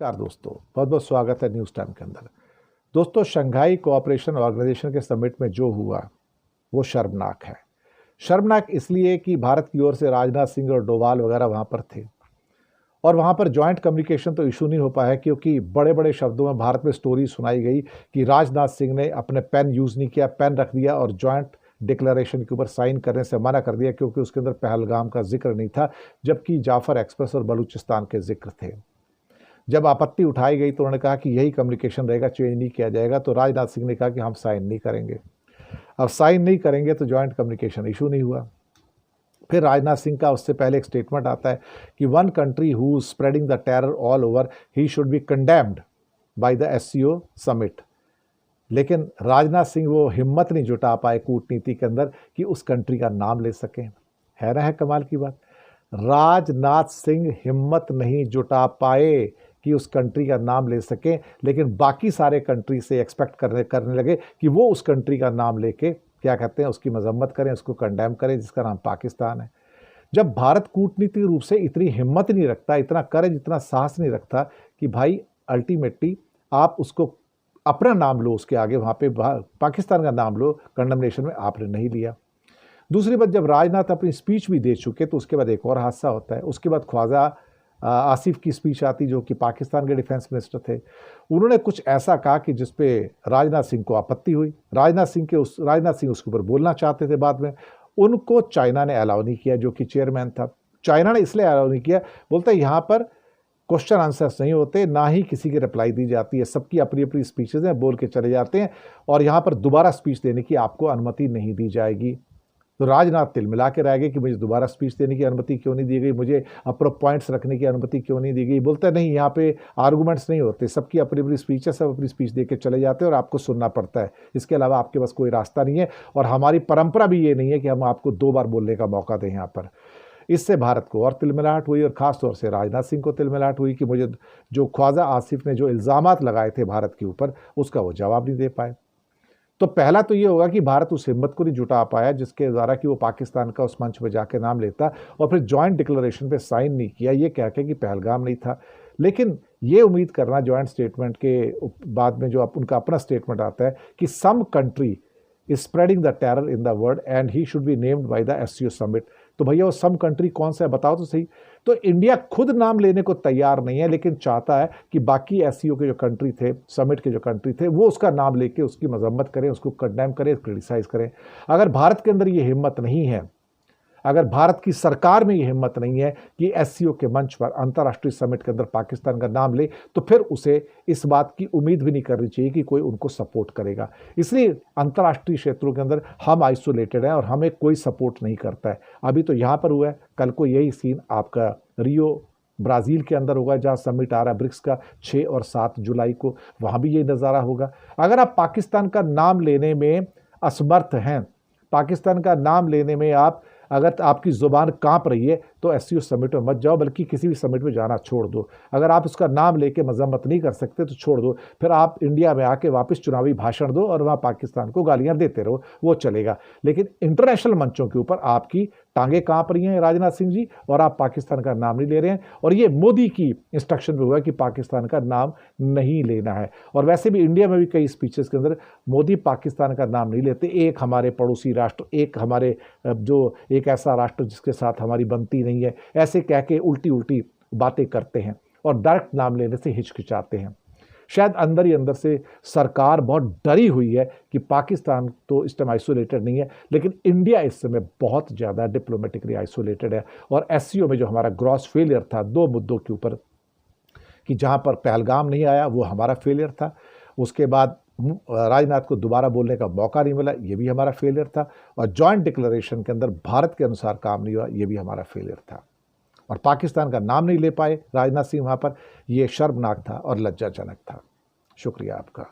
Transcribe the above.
नमस्कार दोस्तों, बहुत बहुत स्वागत है न्यूज़ टाइम के अंदर। दोस्तों, शंघाई कोऑपरेशन ऑर्गेनाइजेशन के समिट में जो हुआ वो शर्मनाक है। शर्मनाक इसलिए कि भारत की ओर से राजनाथ सिंह और डोवाल वगैरह वहाँ पर थे और वहाँ पर जॉइंट कम्युनिकेशन तो इशू नहीं हो पाया क्योंकि बड़े बड़े शब्दों में भारत में स्टोरी सुनाई गई कि राजनाथ सिंह ने अपने पेन यूज़ नहीं किया, पेन रख दिया और जॉइंट डिक्लेरेशन के ऊपर साइन करने से मना कर दिया क्योंकि उसके अंदर पहलगाम का जिक्र नहीं था, जबकि जाफर एक्सप्रेस और बलूचिस्तान के जिक्र थे। जब आपत्ति उठाई गई तो उन्होंने कहा कि यही कम्युनिकेशन रहेगा, चेंज नहीं किया जाएगा। तो राजनाथ सिंह ने कहा कि हम साइन नहीं करेंगे। अब साइन नहीं करेंगे तो जॉइंट कम्युनिकेशन इशू नहीं हुआ। फिर राजनाथ सिंह का उससे पहले एक स्टेटमेंट आता है कि one country who spreading the terror all over he should B condemned bye the SCO summit. लेकिन राजनाथ सिंह वो हिम्मत नहीं जुटा पाए कूटनीति के अंदर कि उस कंट्री का नाम ले सकें। है ना, है कमाल की बात। राजनाथ सिंह हिम्मत नहीं जुटा पाए कि उस कंट्री का नाम ले सकें, लेकिन बाकी सारे कंट्री से एक्सपेक्ट करने लगे कि वो उस कंट्री का नाम लेके क्या कहते हैं उसकी मजम्मत करें, उसको कंडेम करें, जिसका नाम पाकिस्तान है। जब भारत कूटनीतिक रूप से इतनी हिम्मत नहीं रखता, इतना करेज, इतना साहस नहीं रखता कि भाई अल्टीमेटली आप उसको अपना नाम लो, उसके आगे वहाँ पे पाकिस्तान का नाम लो, कंडमनेशन में आपने नहीं लिया। दूसरी बात, जब राजनाथ अपनी स्पीच भी दे चुके तो उसके बाद एक और हादसा होता है। उसके बाद ख्वाजा आसिफ की स्पीच आती, जो कि पाकिस्तान के डिफेंस मिनिस्टर थे। उन्होंने कुछ ऐसा कहा कि जिस पे राजनाथ सिंह को आपत्ति हुई। राजनाथ सिंह उसके ऊपर बोलना चाहते थे। बाद में उनको चाइना ने अलाउ नहीं किया, जो कि चेयरमैन था। चाइना ने इसलिए अलाउ नहीं किया, बोलते हैं यहाँ पर क्वेश्चन आंसर्स नहीं होते, ना ही किसी की रिप्लाई दी जाती है, सबकी अपनी अपनी स्पीचेज हैं, बोल के चले जाते हैं और यहाँ पर दोबारा स्पीच देने की आपको अनुमति नहीं दी जाएगी। तो राजनाथ तिलमिला के रह गए कि मुझे दोबारा स्पीच देने की अनुमति क्यों नहीं दी गई, मुझे अपने पॉइंट्स रखने की अनुमति क्यों नहीं दी गई। बोलते नहीं, यहाँ पे आर्गूमेंट्स नहीं होते, सबकी अपनी अपनी स्पीच है, सब अपनी स्पीच दे के चले जाते हैं और आपको सुनना पड़ता है। इसके अलावा आपके पास कोई रास्ता नहीं है और हमारी परंपरा भी ये नहीं है कि हम आपको 2 बार बोलने का मौका दें यहाँ पर। इससे भारत को और तिलमिलाहट हुई और ख़ासतौर से राजनाथ सिंह को तिलमिलाहट हुई कि मुझे जो ख्वाजा आसिफ ने जो इल्ज़ामात लगाए थे भारत के ऊपर, उसका वो जवाब नहीं दे पाए। तो पहला तो ये होगा कि भारत उस हिम्मत को नहीं जुटा पाया जिसके द्वारा कि वो पाकिस्तान का उस मंच पर जाके नाम लेता और फिर जॉइंट डिक्लेरेशन पे साइन नहीं किया, ये कह के कि पहलगाम नहीं था। लेकिन ये उम्मीद करना जॉइंट स्टेटमेंट के बाद में जो उनका अपना स्टेटमेंट आता है कि some country is spreading the terror in the world and he should be named by the SCO summit. तो भैया वो सम कंट्री कौन सा है, बताओ तो सही। तो इंडिया खुद नाम लेने को तैयार नहीं है, लेकिन चाहता है कि बाकी एससीओ के जो कंट्री थे, समिट के जो कंट्री थे, वो उसका नाम लेके उसकी मजम्मत करें, उसको कंडेम करें, क्रिटिसाइज करें। अगर भारत के अंदर ये हिम्मत नहीं है, अगर भारत की सरकार में ये हिम्मत नहीं है कि एससीओ के मंच पर अंतर्राष्ट्रीय समिट के अंदर पाकिस्तान का नाम ले, तो फिर उसे इस बात की उम्मीद भी नहीं करनी चाहिए कि कोई उनको सपोर्ट करेगा। इसलिए अंतर्राष्ट्रीय क्षेत्रों के अंदर हम आइसोलेटेड हैं और हमें कोई सपोर्ट नहीं करता है। अभी तो यहाँ पर हुआ है, कल को यही सीन आपका रियो ब्राज़ील के अंदर होगा, जहाँ समिट आ रहा है ब्रिक्स का 6 और 7 जुलाई को, वहाँ भी ये नज़ारा होगा। अगर आप पाकिस्तान का नाम लेने में असमर्थ हैं, पाकिस्तान का नाम लेने में अगर आपकी ज़ुबान कांप रही है, तो एससीओ समिट में मत जाओ, बल्कि किसी भी समिट में जाना छोड़ दो। अगर आप उसका नाम लेके मजम्मत नहीं कर सकते तो छोड़ दो, फिर आप इंडिया में आके वापस चुनावी भाषण दो और वहाँ पाकिस्तान को गालियाँ देते रहो, वो चलेगा। लेकिन इंटरनेशनल मंचों के ऊपर आपकी टांगे कांप रही हैं राजनाथ सिंह जी, और आप पाकिस्तान का नाम नहीं ले रहे हैं। और ये मोदी की इंस्ट्रक्शन में हुआ कि पाकिस्तान का नाम नहीं लेना है। और वैसे भी इंडिया में भी कई स्पीचेस के अंदर मोदी पाकिस्तान का नाम नहीं लेते। एक हमारे पड़ोसी राष्ट्र, एक हमारे जो एक ऐसा राष्ट्र जिसके साथ हमारी बनती नहीं है, ऐसे कह के उल्टी उल्टी बातें करते हैं और डायरेक्ट नाम लेने से हिचकिचाते हैं। शायद अंदर ही अंदर से सरकार बहुत डरी हुई है कि पाकिस्तान तो इस टाइम आइसोलेटेड नहीं है, लेकिन इंडिया इस समय बहुत ज़्यादा डिप्लोमेटिकली आइसोलेटेड है। और एससीओ में जो हमारा ग्रॉस फेलियर था 2 मुद्दों के ऊपर, कि जहाँ पर पहलगाम नहीं आया वो हमारा फेलियर था, उसके बाद राजनाथ को दोबारा बोलने का मौका नहीं मिला, ये भी हमारा फेलियर था, और जॉइंट डिक्लेरेशन के अंदर भारत के अनुसार काम नहीं हुआ, ये भी हमारा फेलियर था। और पाकिस्तान का नाम नहीं ले पाए राजनाथ सिंह वहाँ पर, ये शर्मनाक था और लज्जाजनक था। शुक्रिया आपका।